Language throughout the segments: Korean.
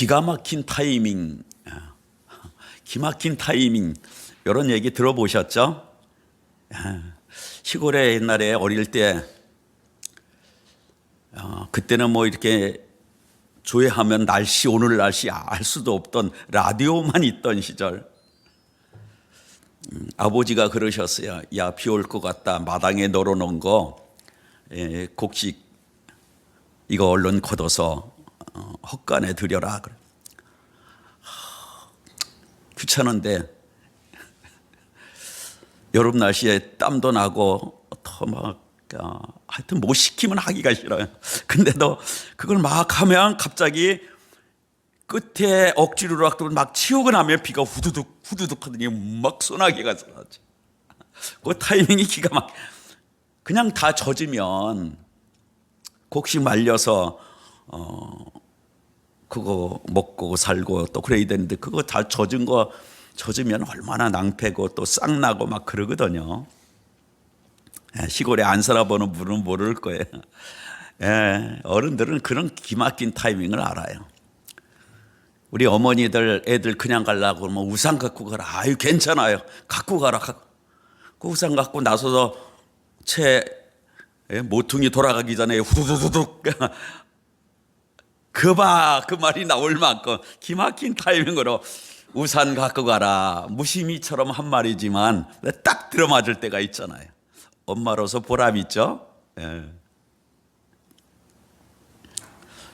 기가 막힌 타이밍, 기막힌 타이밍, 이런 얘기 들어보셨죠? 시골에 옛날에 어릴 때 그때는 뭐 이렇게 조회하면 날씨, 오늘 날씨 알 수도 없던 라디오만 있던 시절, 아버지가 그러셨어요. 야, 비 올 것 같다. 마당에 널어놓은 거 곡식 이거 얼른 걷어서 헛간에 들여라. 귀찮은데 여름 날씨에 땀도 나고 더 막 하여튼 못 시키면 하기가 싫어요. 근데도 그걸 막 하면 갑자기 끝에 억지로라도 막 치우고 나면 비가 후두둑 하더니 막 소나기가 쏟아져. 그 타이밍이 기가 막 그냥 다 젖으면 곡식 말려서 그거 먹고 살고 또 그래야 되는데 그거 다 젖은 거 젖으면 얼마나 낭패고 또 싹나고 막 그러거든요. 시골에 안 살아보는 분은 모를 거예요. 어른들은 그런 기막힌 타이밍을 알아요. 우리 어머니들 애들 그냥 가려고 그러면 우산 갖고 가라. 아유 괜찮아요. 갖고 가라. 그 우산 갖고 나서서 채 모퉁이 돌아가기 전에 후두두둑 그 말이 나올 만큼 기막힌 타이밍으로 우산 갖고 가라. 무심히처럼 한 말이지만 딱 들어맞을 때가 있잖아요. 엄마로서 보람 있죠.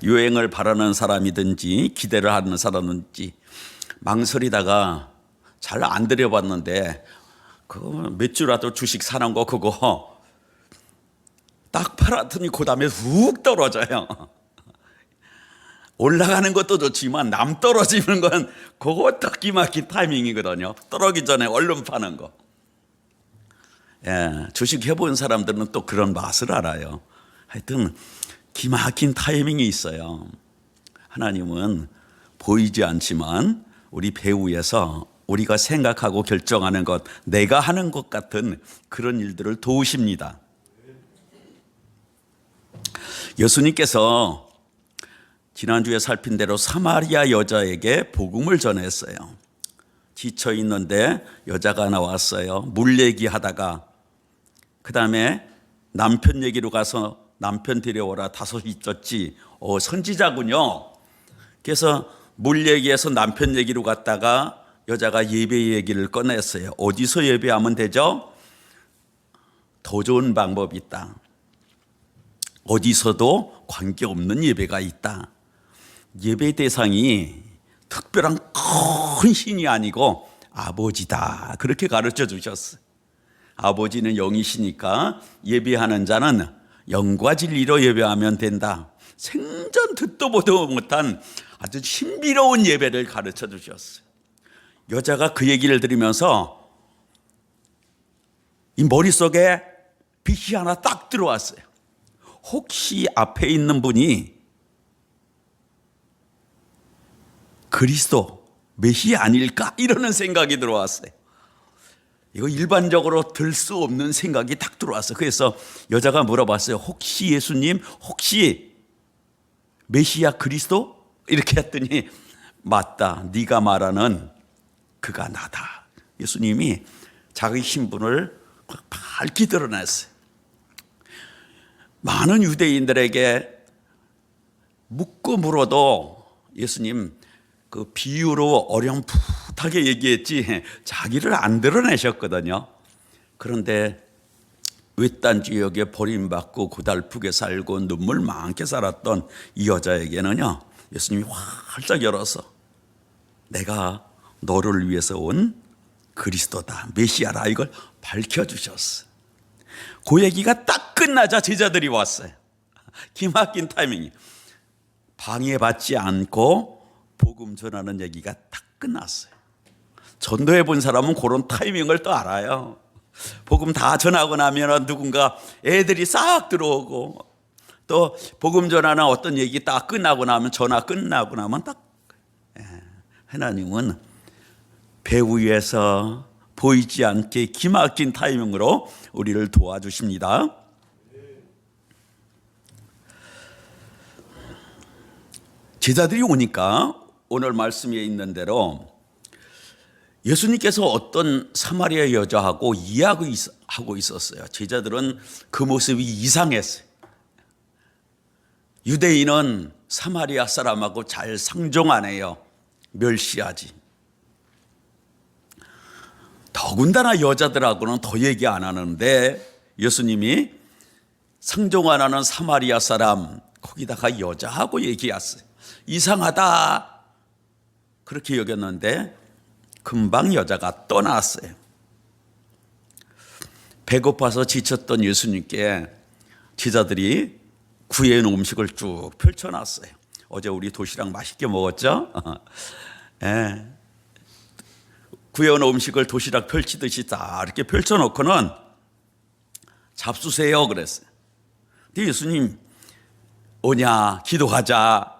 유행을 바라는 사람이든지 기대를 하는 사람이든지 망설이다가 잘 안 들여봤는데 그거 몇 주라도 주식 사는 거 그거 딱 팔았더니 그 다음에 훅 떨어져요. 올라가는 것도 좋지만 남 떨어지는 건 그거 딱 기막힌 타이밍이거든요. 떨어지기 전에 얼른 파는 거. 주식 해본 사람들은 또 그런 맛을 알아요. 하여튼 기막힌 타이밍이 있어요. 하나님은 보이지 않지만 우리 배후에서 우리가 생각하고 결정하는 것, 내가 하는 것 같은 그런 일들을 도우십니다. 예수님께서 지난주에 살핀 대로 사마리아 여자에게 복음을 전했어요. 지쳐 있는데 여자가 나왔어요. 물 얘기하다가 그 다음에 남편 얘기로 가서 남편 데려오라. 다소 있었지. 선지자군요. 그래서 물 얘기해서 남편 얘기로 갔다가 여자가 예배 얘기를 꺼냈어요. 어디서 예배하면 되죠? 더 좋은 방법이 있다. 어디서도 관계없는 예배가 있다. 예배 대상이 특별한 큰 신이 아니고 아버지다. 그렇게 가르쳐 주셨어요. 아버지는 영이시니까 예배하는 자는 영과 진리로 예배하면 된다. 생전 듣도 보도 못한 아주 신비로운 예배를 가르쳐 주셨어요. 여자가 그 얘기를 들으면서 이 머릿속에 빛이 하나 딱 들어왔어요. 혹시 앞에 있는 분이 그리스도 메시아 아닐까? 이러는 생각이 들어왔어요. 이거 일반적으로 들 수 없는 생각이 딱 들어왔어요. 그래서 여자가 물어봤어요. 혹시 예수님, 혹시 메시아 그리스도? 이렇게 했더니 맞다. 네가 말하는 그가 나다. 예수님이 자기 신분을 밝히 드러냈어요. 많은 유대인들에게 묻고 물어도 예수님 그 비유로 어렴풋하게 얘기했지 자기를 안 드러내셨거든요. 그런데 외딴 지역에 버림받고 고달프게 살고 눈물 많게 살았던 이 여자에게는요, 예수님이 활짝 열어서 내가 너를 위해서 온 그리스도다, 메시아라, 이걸 밝혀주셨어. 그 얘기가 딱 끝나자 제자들이 왔어요. 기막힌 타이밍이. 방해받지 않고 복음 전하는 얘기가 딱 끝났어요. 전도해 본 사람은 그런 타이밍을 또 알아요. 복음 다 전하고 나면 누군가 애들이 싹 들어오고, 또 복음 전하는 어떤 얘기 딱 끝나고 나면, 전화 끝나고 나면 딱, 하나님은 배 위에서 보이지 않게 기막힌 타이밍으로 우리를 도와주십니다. 제자들이 오니까 오늘 말씀에 있는 대로 예수님께서 어떤 사마리아 여자하고 이야기하고 있었어요. 제자들은 그 모습이 이상했어요. 유대인은 사마리아 사람하고 잘 상종 안 해요. 멸시하지. 더군다나 여자들하고는 더 얘기 안 하는데 예수님이 상종 안 하는 사마리아 사람 거기다가 여자하고 얘기했어요. 이상하다 그렇게 여겼는데 금방 여자가 떠났어요. 배고파서 지쳤던 예수님께 제자들이 구해온 음식을 쭉 펼쳐놨어요. 어제 우리 도시락 맛있게 먹었죠? 예. 구해온 음식을 도시락 펼치듯이 다 이렇게 펼쳐놓고는 잡수세요 그랬어요. 근데 예수님 오냐 기도하자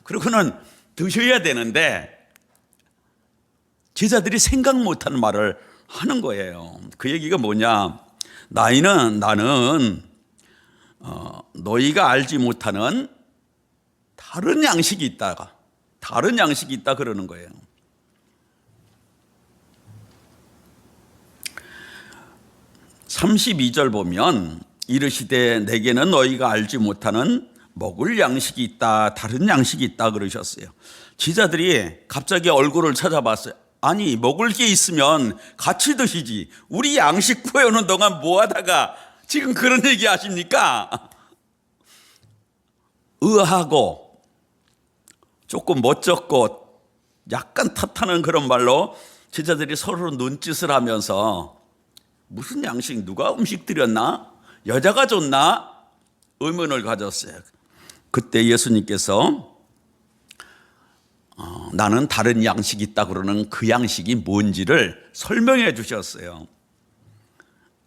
그러고는 드셔야 되는데 제자들이 생각 못하는 말을 하는 거예요. 그 얘기가 뭐냐, 나는 너희가 알지 못하는 다른 양식이 있다 그러는 거예요. (32절) 보면 이르시되 내게는 너희가 알지 못하는 먹을 양식이 있다, 다른 양식이 있다 그러셨어요. 제자들이 갑자기 얼굴을 찾아봤어요. 아니 먹을 게 있으면 같이 드시지, 우리 양식 구해오는 동안 뭐 하다가 지금 그런 얘기 하십니까? 의아하고 조금 멋쩍고 약간 탓하는 그런 말로 제자들이 서로 눈짓을 하면서 무슨 양식, 누가 음식 드렸나? 여자가 줬나? 의문을 가졌어요. 그때 예수님께서 나는 다른 양식이 있다 그러는 그 양식이 뭔지를 설명해 주셨어요.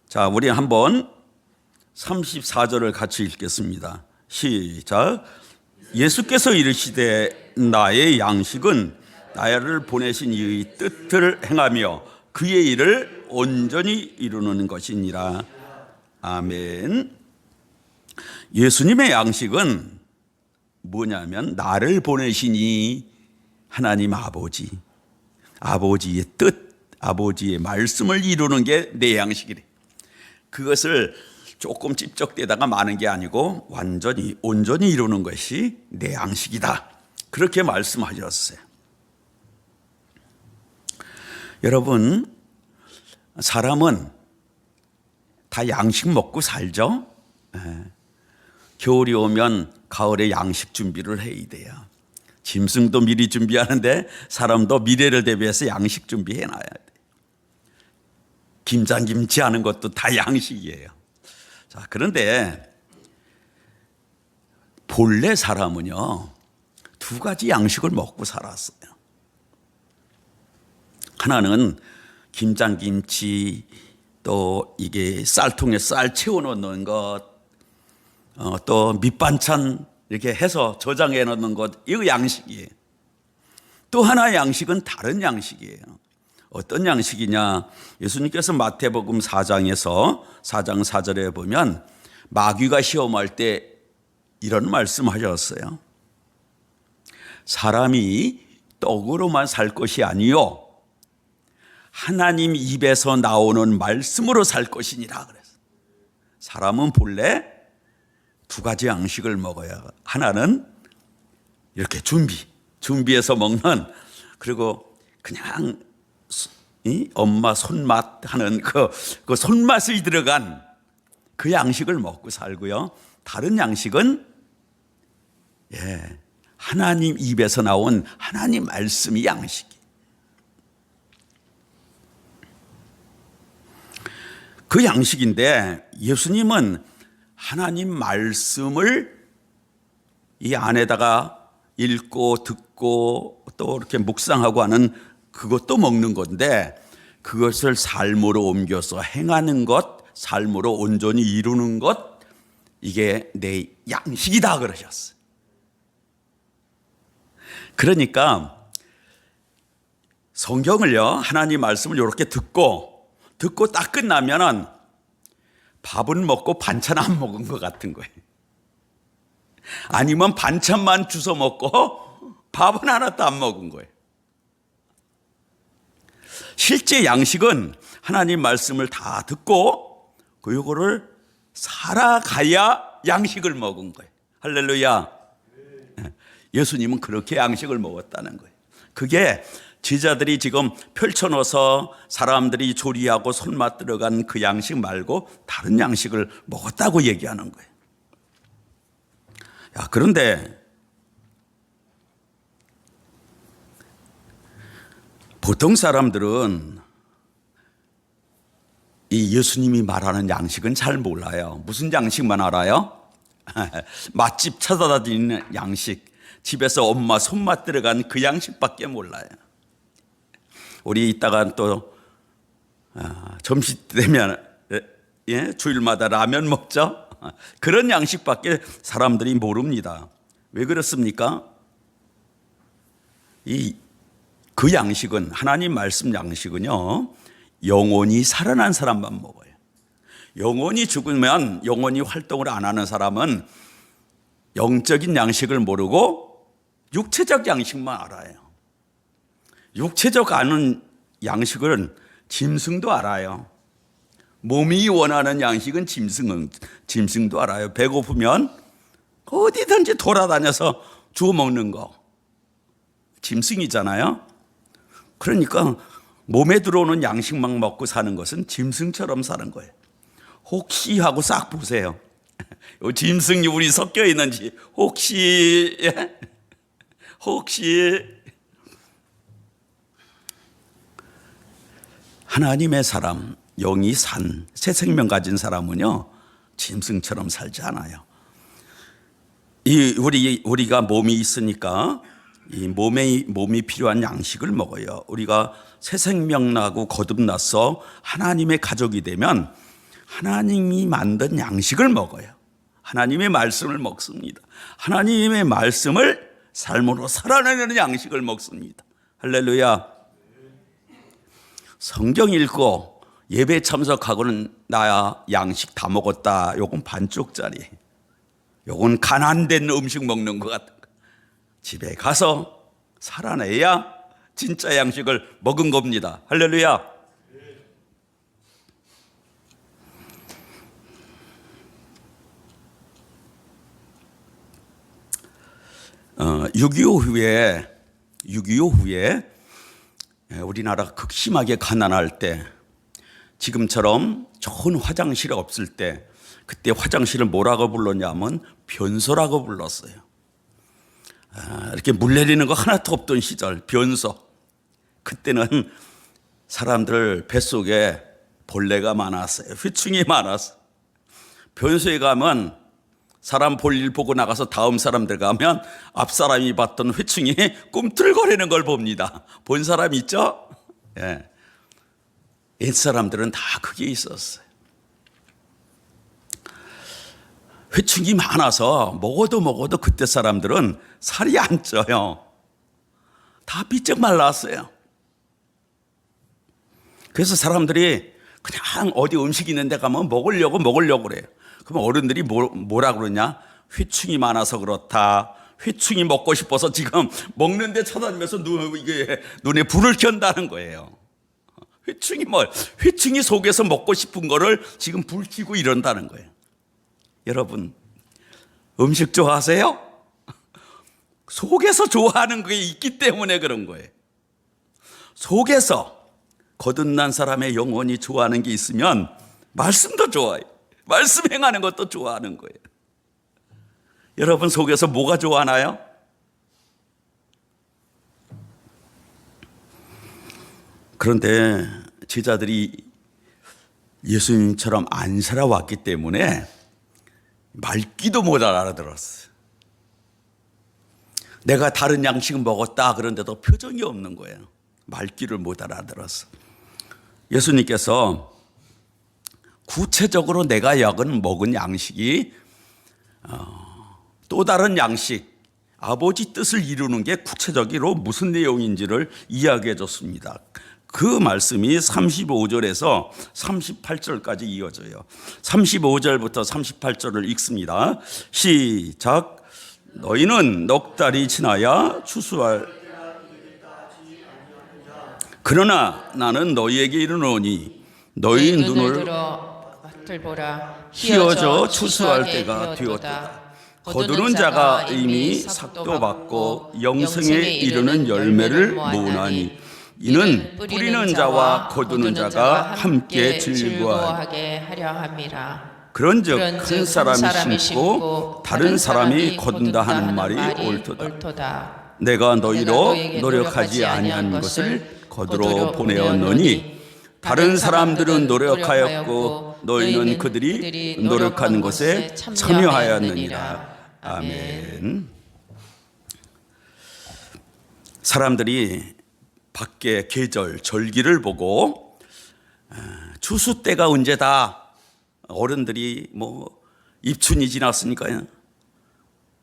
자, 우리 한번 34절을 같이 읽겠습니다. 시작. 예수께서 이르시되 나의 양식은 나를 보내신 이의 뜻을 행하며 그의 일을 온전히 이루는 것이니라. 아멘. 예수님의 양식은 뭐냐면 나를 보내시니 하나님 아버지의 뜻, 아버지의 말씀을 이루는 게 내 양식이래. 그것을 조금 찝적대다가 마는 게 아니고 완전히 온전히 이루는 것이 내 양식이다, 그렇게 말씀하셨어요. 여러분, 사람은 다 양식 먹고 살죠. 겨울이 오면 가을에 양식 준비를 해야 돼요. 짐승도 미리 준비하는데 사람도 미래를 대비해서 양식 준비해 놔야 돼요. 김장김치 하는 것도 다 양식이에요. 자, 그런데 본래 사람은요, 두 가지 양식을 먹고 살았어요. 하나는 김장김치, 또 이게 쌀통에 쌀 채워놓는 것, 또 밑반찬 이렇게 해서 저장해 놓는 것, 이거 양식이에요. 또 하나의 양식은 다른 양식이에요. 어떤 양식이냐? 예수님께서 마태복음 4장에서 4장 4절에 보면 마귀가 시험할 때 이런 말씀하셨어요. 사람이 떡으로만 살 것이 아니요 하나님 입에서 나오는 말씀으로 살 것이니라 그랬어요. 사람은 본래 두 가지 양식을 먹어야, 하나는 이렇게 준비해서 먹는, 그리고 그냥 엄마 손맛 하는 그 손맛이 들어간 그 양식을 먹고 살고요. 다른 양식은 하나님 입에서 나온 하나님 말씀이 양식이. 그 양식인데 예수님은 하나님 말씀을 이 안에다가 읽고 듣고 또 이렇게 묵상하고 하는 그것도 먹는 건데, 그것을 삶으로 옮겨서 행하는 것, 삶으로 온전히 이루는 것, 이게 내 양식이다 그러셨어요. 그러니까 성경을요, 하나님 말씀을 이렇게 듣고 딱 끝나면은 밥은 먹고 반찬 안 먹은 것 같은 거예요. 아니면 반찬만 주워 먹고 밥은 하나도 안 먹은 거예요. 실제 양식은 하나님 말씀을 다 듣고 그거를 살아가야 양식을 먹은 거예요. 할렐루야. 예수님은 그렇게 양식을 먹었다는 거예요. 그게 제자들이 지금 펼쳐놓아서 사람들이 조리하고 손맛 들어간 그 양식 말고 다른 양식을 먹었다고 얘기하는 거예요. 야, 그런데 보통 사람들은 이 예수님이 말하는 양식은 잘 몰라요. 무슨 양식만 알아요? 맛집 찾아다니는 양식, 집에서 엄마 손맛 들어간 그 양식밖에 몰라요. 우리 이따가 또 점심 되면 주일마다 라면 먹죠. 그런 양식밖에 사람들이 모릅니다. 왜 그렇습니까? 그 양식은, 하나님 말씀 양식은요, 영혼이 살아난 사람만 먹어요. 영혼이 죽으면 영혼이 활동을 안 하는 사람은 영적인 양식을 모르고 육체적 양식만 알아요. 육체적 아는 양식은 짐승도 알아요. 몸이 원하는 양식은 짐승도 알아요. 배고프면 어디든지 돌아다녀서 주워 먹는 거 짐승이잖아요. 그러니까 몸에 들어오는 양식만 먹고 사는 것은 짐승처럼 사는 거예요. 혹시 하고 싹 보세요. 짐승이 우리 섞여 있는지 혹시 하나님의 사람, 영이 산 새 생명 가진 사람은요, 짐승처럼 살지 않아요. 우리가 몸이 있으니까 이 몸이 필요한 양식을 먹어요. 우리가 새 생명 나고 거듭나서 하나님의 가족이 되면 하나님이 만든 양식을 먹어요. 하나님의 말씀을 먹습니다. 하나님의 말씀을 삶으로 살아내는 양식을 먹습니다. 할렐루야. 성경 읽고 예배 참석하고는 나야 양식 다 먹었다. 요건 반쪽짜리. 요건 가난된 음식 먹는 것 같은 거. 집에 가서 살아내야 진짜 양식을 먹은 겁니다. 할렐루야. 6.25 후에 우리나라가 극심하게 가난할 때, 지금처럼 좋은 화장실이 없을 때, 그때 화장실을 뭐라고 불렀냐면 변소라고 불렀어요. 이렇게 물 내리는 거 하나도 없던 시절, 변소. 그때는 사람들 뱃속에 벌레가 많았어요. 휘충이 많았어요. 변소에 가면 사람 볼일 보고 나가서 다음 사람들 가면 앞 사람이 봤던 회충이 꿈틀거리는 걸 봅니다. 본 사람 있죠? 예. 옛 사람들은 다 그게 있었어요. 회충이 많아서 먹어도 그때 사람들은 살이 안 쪄요. 다 삐쩍 말랐어요. 그래서 사람들이 그냥 어디 음식 있는 데 가면 먹으려고 그래요. 그럼 어른들이 뭐라 그러냐? 회충이 많아서 그렇다. 회충이 먹고 싶어서 지금 먹는데 쳐다니면서 눈에 불을 켠다는 거예요. 회충이 속에서 먹고 싶은 거를 지금 불 켜고 이런다는 거예요. 여러분, 음식 좋아하세요? 속에서 좋아하는 게 있기 때문에 그런 거예요. 속에서 거듭난 사람의 영혼이 좋아하는 게 있으면 말씀도 좋아요. 말씀 행하는 것도 좋아하는 거예요. 여러분 속에서 뭐가 좋아하나요? 그런데 제자들이 예수님처럼 안 살아왔기 때문에 말귀도 못 알아들었어요. 내가 다른 양식을 먹었다 그런데도 표정이 없는 거예요. 말귀를 못 알아들었어. 예수님께서 구체적으로 내가 먹은 양식이 또 다른 양식, 아버지 뜻을 이루는 게 구체적으로 무슨 내용인지를 이야기해 줬습니다. 그 말씀이 35절에서 38절까지 이어져요. 35절부터 38절을 읽습니다. 시작. 너희는 넉 달이 지나야 추수할 그러나 나는 너희에게 이르노니 너희 눈을 들보라 휘어져 추수할 때가 되었도다. 거두는 자가 이미 삭도 받고 영생에 이르는 열매를 모으나니 이는 뿌리는 자와 거두는 자가 함께 즐거워하게 하려 함이라. 그런즉 큰 사람이 심고 다른 사람이 거둔다 하는 말이 옳도다. 내가 너희로 노력하지 아니한 것을 거두러 보내었노니 다른 사람들은 노력하였고 너희는 그들이 노력한 것에 참여하였느니라. 아멘. 사람들이 밖에 계절 절기를 보고 추수 때가 언제다. 어른들이 뭐 입춘이 지났으니까요.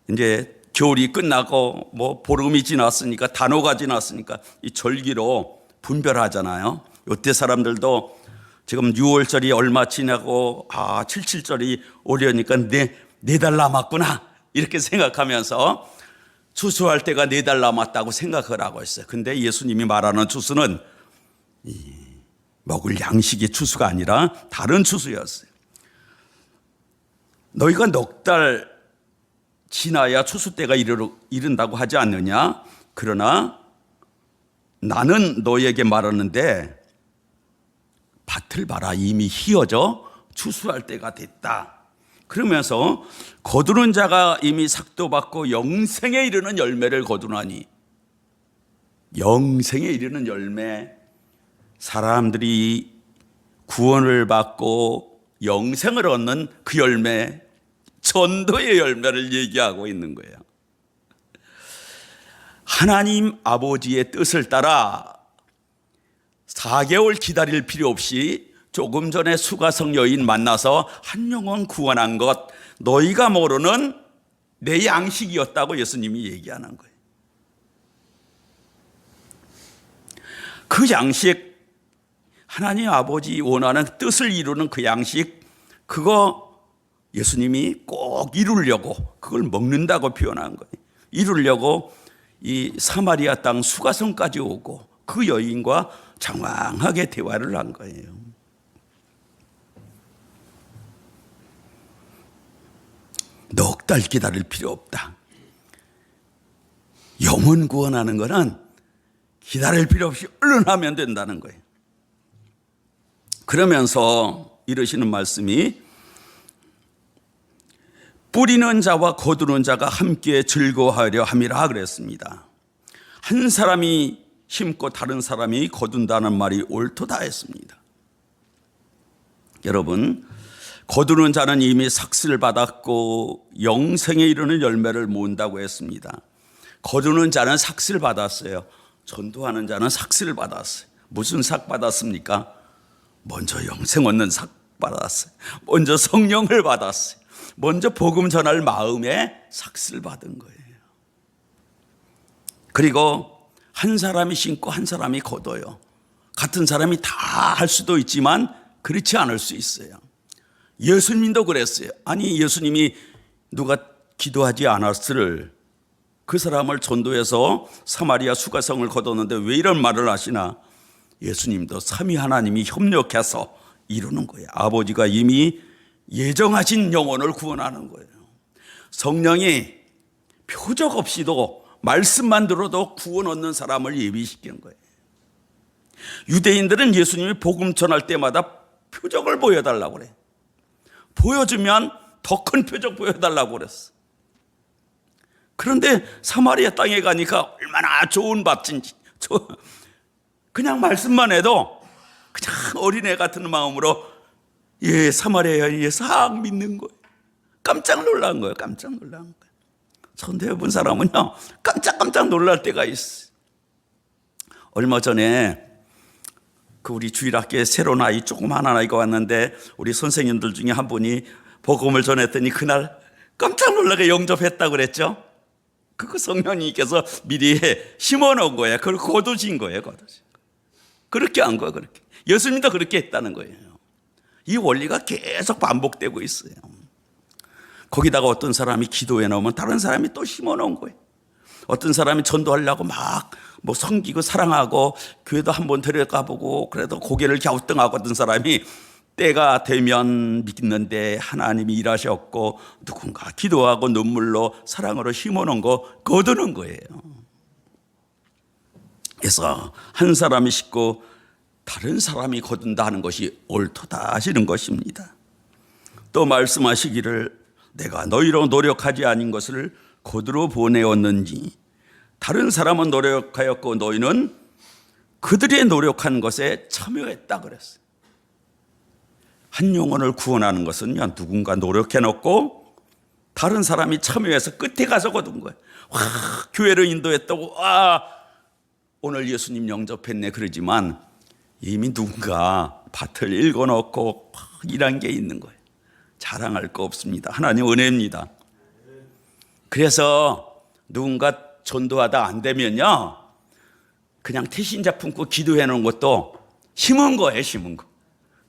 이제 겨울이 끝나고 뭐 보름이 지났으니까 단오가 지났으니까 이 절기로 분별하잖아요. 이때 사람들도 지금 6월절이 얼마 지나고 77절이 오려니까 네 달 남았구나 이렇게 생각하면서 추수할 때가 4달 남았다고 생각을 하고 있어요. 근데 예수님이 말하는 추수는 먹을 양식의 추수가 아니라 다른 추수였어요. 너희가 넉 달 지나야 추수 때가 이른다고 하지 않느냐? 그러나 나는 너희에게 말하는데 밭을 봐라 이미 희어져 추수할 때가 됐다. 그러면서 거두는 자가 이미 삭도 받고 영생에 이르는 열매를 거두나니 영생에 이르는 열매, 사람들이 구원을 받고 영생을 얻는 그 열매, 전도의 열매를 얘기하고 있는 거예요. 하나님 아버지의 뜻을 따라 4개월 기다릴 필요 없이 조금 전에 수가성 여인 만나서 한 영혼 구원한 것, 너희가 모르는 내 양식이었다고 예수님이 얘기하는 거예요. 그 양식, 하나님 아버지 원하는 뜻을 이루는 그 양식, 그거 예수님이 꼭 이루려고 그걸 먹는다고 표현한 거예요. 이루려고 이 사마리아 땅 수가성까지 오고 그 여인과 장황하게 대화를 한 거예요. 넉 달 기다릴 필요 없다. 영혼 구원하는 거는 기다릴 필요 없이 얼른 하면 된다는 거예요. 그러면서 이러시는 말씀이 뿌리는 자와 거두는 자가 함께 즐거워하려 함이라 그랬습니다. 한 사람이 심고 다른 사람이 거둔다는 말이 옳도다 했습니다. 여러분, 거두는 자는 이미 삭슬 받았고 영생에 이르는 열매를 모은다고 했습니다. 거두는 자는 삭슬 받았어요. 전도하는 자는 삭슬 받았어요. 무슨 삭 받았습니까? 먼저 영생 얻는 삭 받았어요. 먼저 성령을 받았어요. 먼저 복음 전할 마음에 삭슬 받은 거예요. 그리고 한 사람이 심고 한 사람이 거둬요. 같은 사람이 다 할 수도 있지만 그렇지 않을 수 있어요. 예수님도 그랬어요. 아니, 예수님이 누가 기도하지 않았을 그 사람을 전도해서 사마리아 수가성을 거뒀는데 왜 이런 말을 하시나? 예수님도 삼위 하나님이 협력해서 이루는 거예요. 아버지가 이미 예정하신 영혼을 구원하는 거예요. 성령이 표적 없이도 말씀만 들어도 구원 얻는 사람을 예비시키는 거예요. 유대인들은 예수님이 복음 전할 때마다 표적을 보여달라고 그래. 보여주면 더 큰 표적 보여달라고 그랬어. 그런데 사마리아 땅에 가니까 얼마나 좋은 밭인지, 그냥 말씀만 해도 그냥 어린애 같은 마음으로 사마리아 여인이 싹 믿는 거예요. 깜짝 놀란 거예요. 깜짝 놀란 거예요. 전도해본 사람은요, 깜짝 놀랄 때가 있어요. 얼마 전에 우리 주일학교에 새로운 아이, 조그마한 아이가 왔는데 우리 선생님들 중에 한 분이 복음을 전했더니 그날 깜짝 놀라게 영접했다고 그랬죠. 그거 성령님께서 미리 심어놓은 거예요. 그걸 거두신 거예요. 그렇게 한 거예요. 그렇게. 예수님도 그렇게 했다는 거예요. 이 원리가 계속 반복되고 있어요. 거기다가 어떤 사람이 기도해 놓으면 다른 사람이 또 심어 놓은 거예요. 어떤 사람이 전도하려고 막 뭐 섬기고 사랑하고 교회도 한번 데려가 보고 그래도 고개를 갸우뚱하고 어떤 사람이 때가 되면 믿는데 하나님이 일하셨고 누군가 기도하고 눈물로 사랑으로 심어 놓은 거 거두는 거예요. 그래서 한 사람이 심고 다른 사람이 거둔다 하는 것이 옳도다 하시는 것입니다. 또 말씀하시기를 내가 너희로 노력하지 아닌 것을 거두러 보내었는지 다른 사람은 노력하였고 너희는 그들의 노력한 것에 참여했다 그랬어요. 한 영혼을 구원하는 것은요, 누군가 노력해 놓고 다른 사람이 참여해서 끝에 가서 거둔 거예요. 와, 교회를 인도했다고 오늘 예수님 영접했네 그러지만 이미 누군가 밭을 읽어 놓고 일한 게 있는 거예요. 자랑할 거 없습니다. 하나님 은혜입니다. 그래서 누군가 전도하다 안 되면요, 그냥 태신자 품고 기도해 놓은 것도 심은 거예요. 심은 거.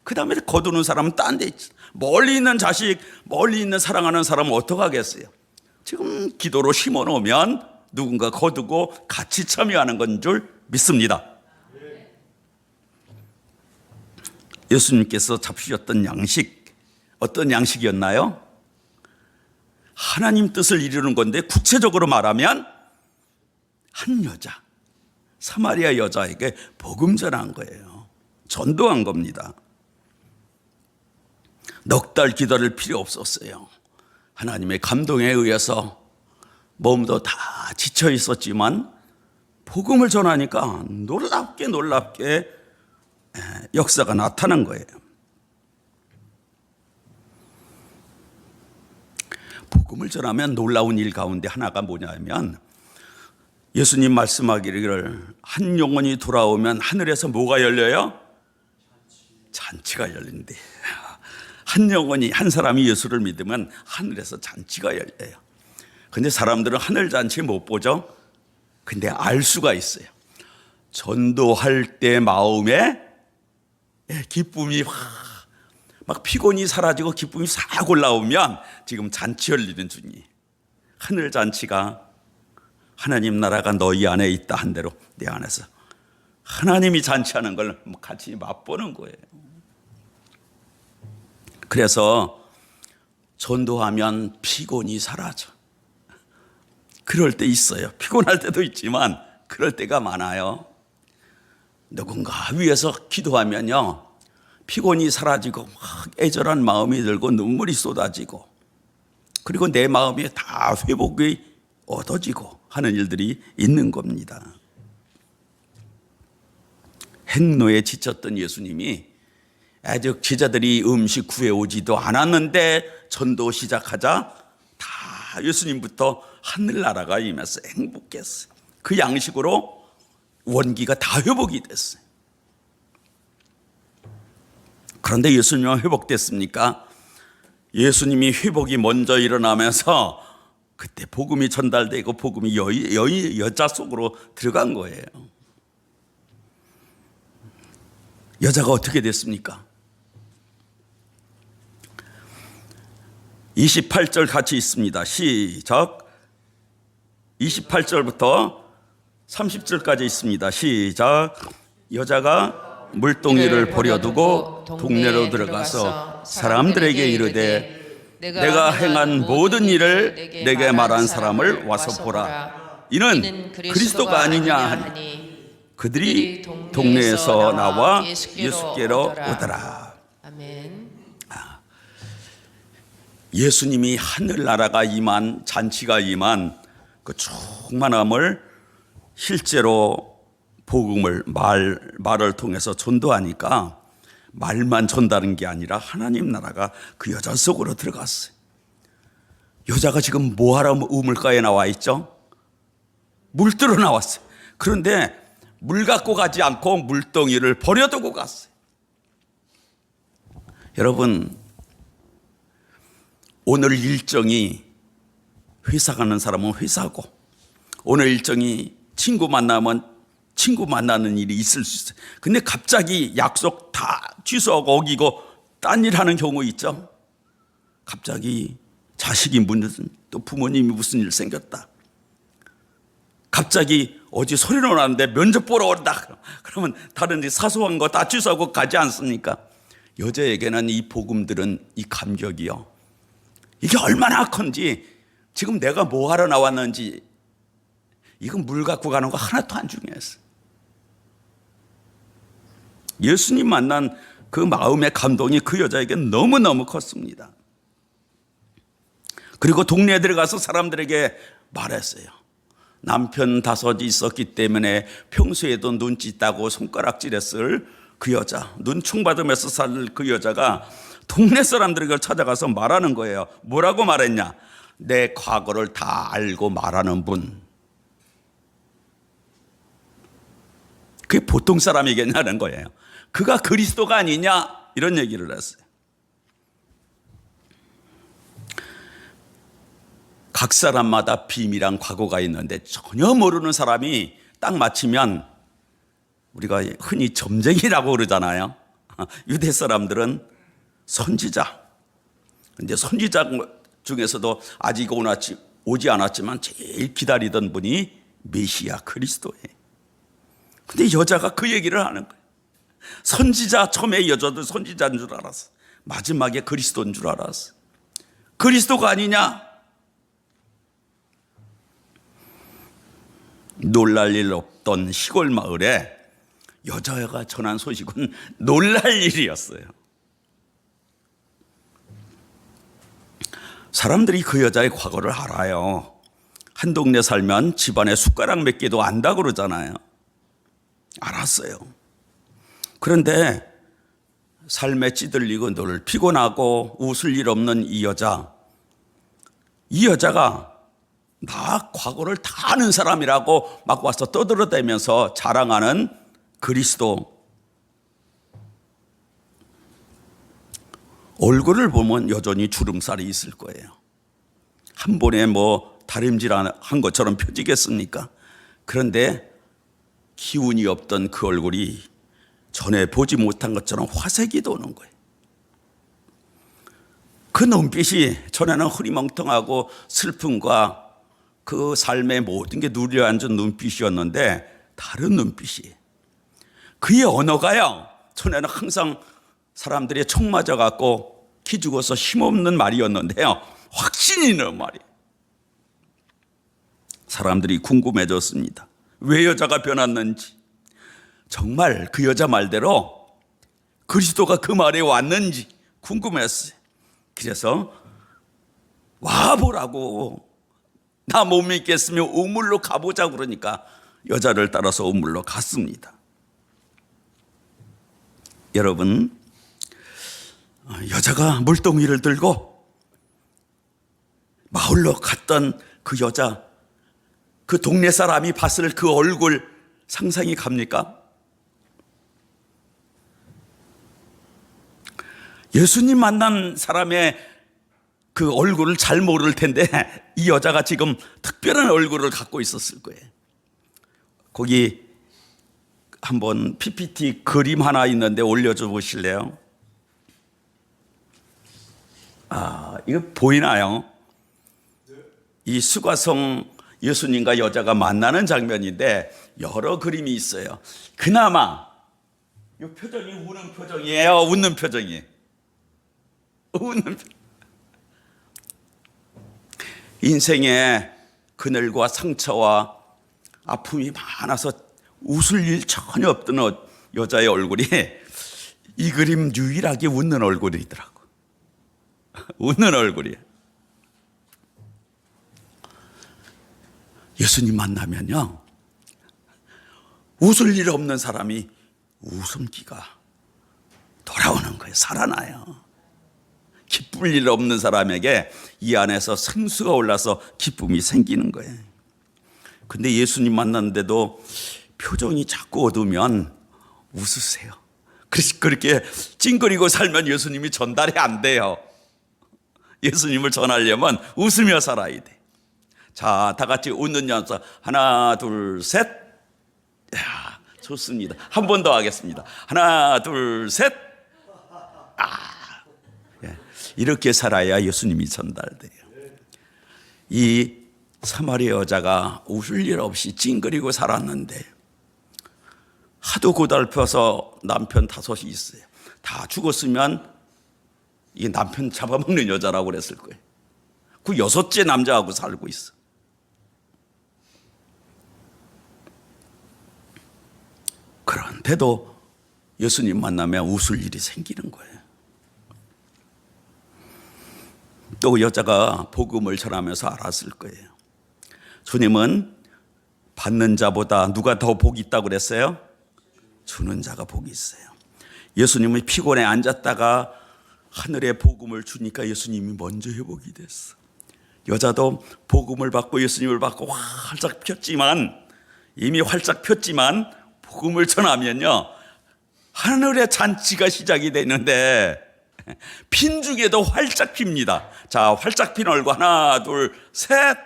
그 다음에 거두는 사람은 딴 데 있지. 멀리 있는 자식, 멀리 있는 사랑하는 사람은 어떡하겠어요? 지금 기도로 심어 놓으면 누군가 거두고 같이 참여하는 건 줄 믿습니다. 예수님께서 잡수셨던 양식, 어떤 양식이었나요? 하나님 뜻을 이루는 건데 구체적으로 말하면 한 여자, 사마리아 여자에게 복음 전한 거예요. 전도한 겁니다. 넉 달 기다릴 필요 없었어요. 하나님의 감동에 의해서 몸도 다 지쳐 있었지만 복음을 전하니까 놀랍게 역사가 나타난 거예요. 복음을 전하면 놀라운 일 가운데 하나가 뭐냐면 예수님 말씀하기를 한 영혼이 돌아오면 하늘에서 뭐가 열려요? 잔치가 열린대. 한 영혼이, 한 사람이 예수를 믿으면 하늘에서 잔치가 열려요. 근데 사람들은 하늘 잔치 못 보죠? 근데 알 수가 있어요. 전도할 때 마음에 기쁨이 막 피곤이 사라지고 기쁨이 싹 올라오면 지금 잔치 열리는 중이에요. 하늘 잔치가 하나님 나라가 너희 안에 있다 한 대로 내 안에서 하나님이 잔치하는 걸 같이 맛보는 거예요. 그래서 전도하면 피곤이 사라져. 그럴 때 있어요. 피곤할 때도 있지만 그럴 때가 많아요. 누군가 위해서 기도하면요, 피곤이 사라지고 막 애절한 마음이 들고 눈물이 쏟아지고 그리고 내 마음이 다 회복이 얻어지고 하는 일들이 있는 겁니다. 행로에 지쳤던 예수님이 아직 제자들이 음식 구해오지도 않았는데 전도 시작하자 다 예수님부터 하늘나라가 임해서 행복했어요. 그 양식으로 원기가 다 회복이 됐어요. 그런데 예수님은 회복됐습니까? 예수님이 회복이 먼저 일어나면서 그때 복음이 전달되고 복음이 여자 속으로 들어간 거예요. 여자가 어떻게 됐습니까? 28절 같이 있습니다. 시작. 28절부터 30절까지 있습니다. 시작. 여자가 물동이를 버려두고 동네로 들어가서 사람들에게 이르되 내가 행한 모든 일을 내게 말한 사람을 와서 보라. 이는 그리스도가 아니냐 하니 그들이 동네에서 나와 예수께로 오더라. 아멘. 예수님이 하늘나라가 임한, 잔치가 임한 그 충만함을 실제로 복음을 말을 통해서 전도하니까 말만 전다는 게 아니라 하나님 나라가 그 여자 속으로 들어갔어요. 여자가 지금 뭐하러 우물가에 나와 있죠? 물 뜨러 나왔어요. 그런데 물 갖고 가지 않고 물동이를 버려두고 갔어요. 여러분, 오늘 일정이 회사 가는 사람은 회사고, 오늘 일정이 친구 만나면 친구 만나는 일이 있을 수 있어요. 근데 갑자기 약속 다 취소하고 어기고 딴 일 하는 경우 있죠. 갑자기 자식이 무슨 또 부모님이 무슨 일 생겼다. 갑자기 어디 소리가 나는데 면접 보러 온다. 그러면 다른 데 사소한 거 다 취소하고 가지 않습니까? 여자에게는 이 복음들은 이 감격이요. 이게 얼마나 큰지 지금 내가 뭐 하러 나왔는지 이건 물 갖고 가는 거 하나도 안 중요했어요. 예수님 만난 그 마음의 감동이 그 여자에게 너무너무 컸습니다. 그리고 동네에 들어가서 사람들에게 말했어요. 남편 5이 있었기 때문에 평소에도 눈짓 따고 손가락질했을 그 여자, 눈총 받으면서 살 그 여자가 동네 사람들에게 찾아가서 말하는 거예요. 뭐라고 말했냐? 내 과거를 다 알고 말하는 분. 그게 보통 사람이겠냐는 거예요. 그가 그리스도가 아니냐? 이런 얘기를 했어요. 각 사람마다 비밀한 과거가 있는데 전혀 모르는 사람이 딱 맞히면 우리가 흔히 점쟁이라고 그러잖아요. 유대 사람들은 선지자. 근데 선지자 중에서도 아직 오지 않았지만 제일 기다리던 분이 메시아 그리스도예요. 근데 여자가 그 얘기를 하는 거예요. 선지자, 처음에 여자도 선지자인 줄 알았어. 마지막에 그리스도인 줄 알았어. 그리스도가 아니냐? 놀랄 일 없던 시골 마을에 여자가 전한 소식은 놀랄 일이었어요. 사람들이 그 여자의 과거를 알아요. 한 동네 살면 집안에 숟가락 몇 개도 안다고 그러잖아요. 알았어요. 그런데 삶에 찌들리고 늘 피곤하고 웃을 일 없는 이 여자가 나 과거를 다 아는 사람이라고 막 와서 떠들어대면서 자랑하는 그리스도. 얼굴을 보면 여전히 주름살이 있을 거예요. 한 번에 뭐 다림질한 것처럼 펴지겠습니까? 그런데 기운이 없던 그 얼굴이 전에 보지 못한 것처럼 화색이 도는 거예요. 그 눈빛이 전에는 흐리멍텅하고 슬픔과 그 삶의 모든 게 누려앉은 눈빛이었는데 다른 눈빛이. 그의 언어가요. 전에는 항상 사람들이 총 맞아갖고 기 죽어서 힘없는 말이었는데요. 확신이 있는 말이. 사람들이 궁금해졌습니다. 왜 여자가 변했는지. 정말 그 여자 말대로 그리스도가 그 말에 왔는지 궁금했어요. 그래서 와보라고. 나 못 믿겠으면 우물로 가보자 그러니까 여자를 따라서 우물로 갔습니다. 여러분, 여자가 물동이를 들고 마을로 갔던 그 여자, 그 동네 사람이 봤을 그 얼굴 상상이 갑니까? 예수님 만난 사람의 그 얼굴을 잘 모를 텐데 이 여자가 지금 특별한 얼굴을 갖고 있었을 거예요. 거기 한번 PPT 그림 하나 있는데 올려줘 보실래요? 이거 보이나요? 이 수가성 예수님과 여자가 만나는 장면인데 여러 그림이 있어요. 그나마 이 표정이 우는 표정이에요. 웃는 표정이에요. 웃는 표정. 인생에 그늘과 상처와 아픔이 많아서 웃을 일 전혀 없던 여자의 얼굴이 이 그림 유일하게 웃는 얼굴이더라고. 웃는 얼굴이에요. 예수님 만나면요, 웃을 일 없는 사람이 웃음기가 돌아오는 거예요. 살아나요. 기쁠 일 없는 사람에게 이 안에서 생수가 올라서 기쁨이 생기는 거예요. 근데 예수님 만났는데도 표정이 자꾸 어두우면 웃으세요. 그렇게 찡그리고 살면 예수님이 전달이 안 돼요. 예수님을 전하려면 웃으며 살아야 돼. 자, 다 같이 웃는 연습. 하나, 둘, 셋. 야, 좋습니다. 한 번 더 하겠습니다. 하나, 둘, 셋. 이렇게 살아야 예수님이 전달돼요. 이 사마리아 여자가 웃을 일 없이 찡그리고 살았는데 하도 고달퍼서 남편 5이 있어요. 다 죽었으면 이게 남편 잡아먹는 여자라고 그랬을 거예요. 그 6째 남자하고 살고 있어. 그런데도 예수님 만나면 웃을 일이 생기는 거예요. 또 여자가 복음을 전하면서 알았을 거예요. 주님은 받는 자보다 누가 더 복이 있다고 그랬어요? 주는 자가 복이 있어요. 예수님이 피곤해 앉았다가 하늘에 복음을 주니까 예수님이 먼저 회복이 됐어. 여자도 복음을 받고 예수님을 받고 활짝 폈지만, 이미 활짝 폈지만 복음을 전하면요 하늘의 잔치가 시작이 되는데 핀 중에도 활짝 핍니다. 자, 활짝 핀 얼굴 하나 둘 셋.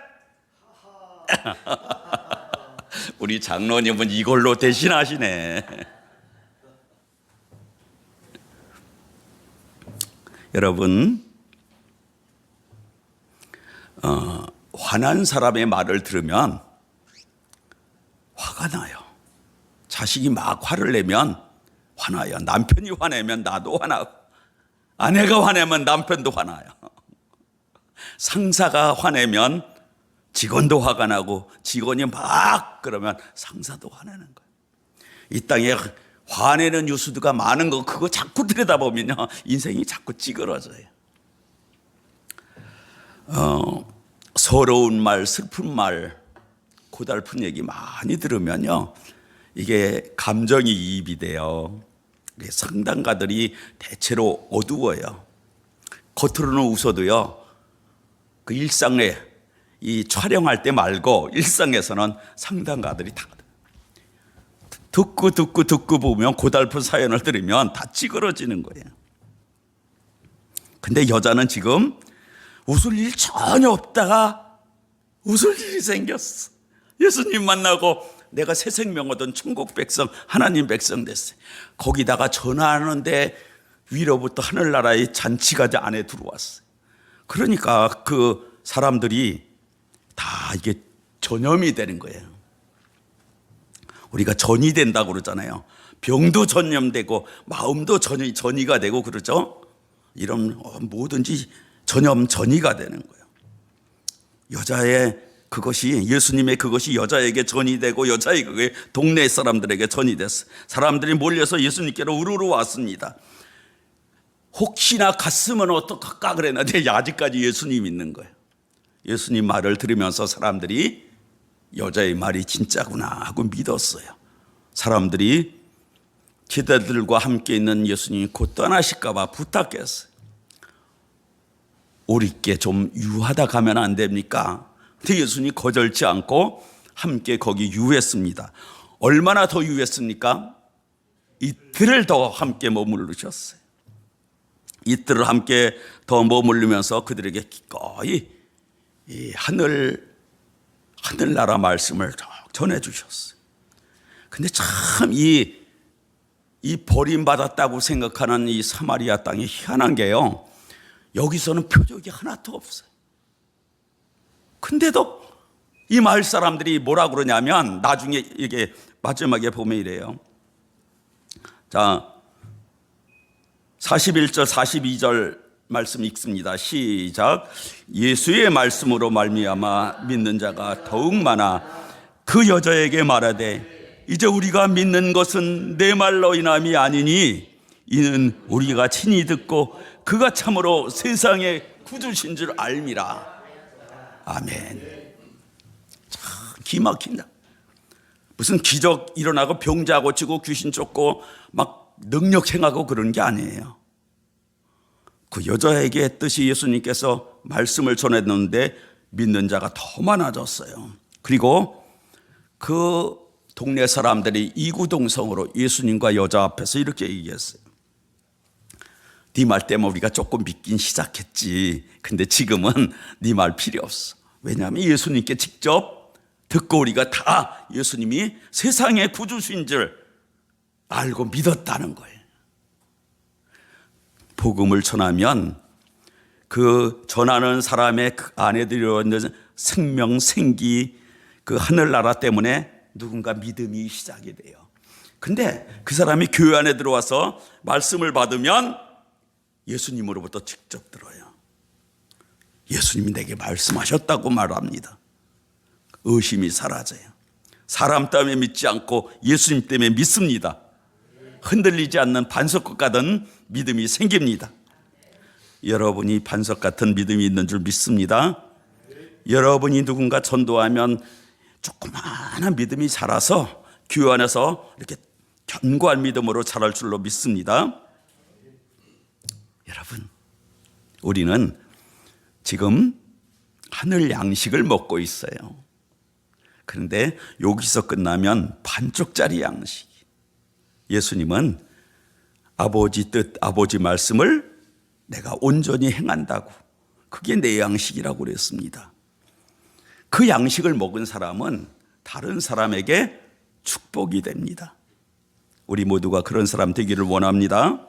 우리 장로님은 이걸로 대신하시네. 여러분, 화난 사람의 말을 들으면 화가 나요. 자식이 막 화를 내면 화나요. 남편이 화내면 나도 화나고, 아내가 화내면 남편도 화나요. 상사가 화내면 직원도 화가 나고, 직원이 막 그러면 상사도 화내는 거예요. 이 땅에 화내는 뉴스가 많은 거, 그거 자꾸 들여다보면요 인생이 자꾸 찌그러져요. 서러운 말, 슬픈 말, 고달픈 얘기 많이 들으면요 이게 감정이 이입이 돼요. 상담가들이 대체로 어두워요. 겉으로는 웃어도요 그 일상에 이 촬영할 때 말고 일상에서는 상담가들이 다 듣고 보면, 고달픈 사연을 들으면 다 찌그러지는 거예요. 근데 여자는 지금 웃을 일 전혀 없다가 웃을 일이 생겼어. 예수님 만나고 내가 새 생명 얻은 천국 백성, 하나님 백성 됐어요. 거기다가 전화하는데 위로부터 하늘나라의 잔치가 안에 들어왔어요. 그러니까 그 사람들이 다 이게 전염이 되는 거예요. 우리가 전이 된다고 그러잖아요. 병도 전염되고 마음도 전이가 되고 그러죠. 이런 뭐든지 전이가 되는 거예요. 여자의 그것이, 예수님의 그것이 여자에게 전이 되고 여자의 그게 동네 사람들에게 전이 됐어요. 사람들이 몰려서 예수님께로 우르르 왔습니다. 혹시나 갔으면 어떡할까 그랬는데 아직까지 예수님 있는 거예요. 예수님 말을 들으면서 사람들이 여자의 말이 진짜구나 하고 믿었어요. 사람들이 제자들과 함께 있는 예수님이 곧 떠나실까 봐 부탁했어요. 우리께 좀 유하다 가면 안 됩니까? 근데 예수님이 거절치 않고 함께 거기 유했습니다. 얼마나 더 유했습니까? 이틀을 더 함께 머무르셨어요. 이틀을 함께 더 머무르면서 그들에게 기꺼이 이 하늘나라 말씀을 전해주셨어요. 근데 참 이 버림받았다고 생각하는 이 사마리아 땅이 희한한 게요, 여기서는 표적이 하나도 없어요. 근데도 이 마을 사람들이 뭐라 그러냐면, 나중에 이게 마지막에 보면 이래요. 자, 41절 42절 말씀 읽습니다. 시작. 예수의 말씀으로 말미암아 믿는 자가 더욱 많아 그 여자에게 말하되, 이제 우리가 믿는 것은 내 말로 인함이 아니니 이는 우리가 친히 듣고 그가 참으로 세상의 구주신 줄 알미라. 아멘. 참 기막힌다. 무슨 기적 일어나고 병자 고치고 귀신 쫓고 막 능력 행하고 그런 게 아니에요. 그 여자에게 했듯이 예수님께서 말씀을 전했는데 믿는 자가 더 많아졌어요. 그리고 그 동네 사람들이 이구동성으로 예수님과 여자 앞에서 이렇게 얘기했어요. 네 말 때문에 우리가 조금 믿긴 시작했지. 근데 지금은 네 말 필요 없어. 왜냐하면 예수님께 직접 듣고 우리가 다 예수님이 세상의 구주신 줄 알고 믿었다는 거예요. 복음을 전하면 그 전하는 사람의 그 안에 들어있는 생명, 생기, 그 하늘나라 때문에 누군가 믿음이 시작이 돼요. 근데 그 사람이 교회 안에 들어와서 말씀을 받으면 예수님으로부터 직접 들어요. 예수님이 내게 말씀하셨다고 말합니다. 의심이 사라져요. 사람 때문에 믿지 않고 예수님 때문에 믿습니다. 흔들리지 않는 반석과 같은 믿음이 생깁니다. 여러분이 반석 같은 믿음이 있는 줄 믿습니다. 여러분이 누군가 전도하면 조그마한 믿음이 자라서 교회 안에서 이렇게 견고한 믿음으로 자랄 줄로 믿습니다. 여러분, 우리는 지금 하늘 양식을 먹고 있어요. 그런데 여기서 끝나면 반쪽짜리 양식. 예수님은 아버지 뜻, 아버지 말씀을 내가 온전히 행한다고, 그게 내 양식이라고 그랬습니다. 그 양식을 먹은 사람은 다른 사람에게 축복이 됩니다. 우리 모두가 그런 사람 되기를 원합니다.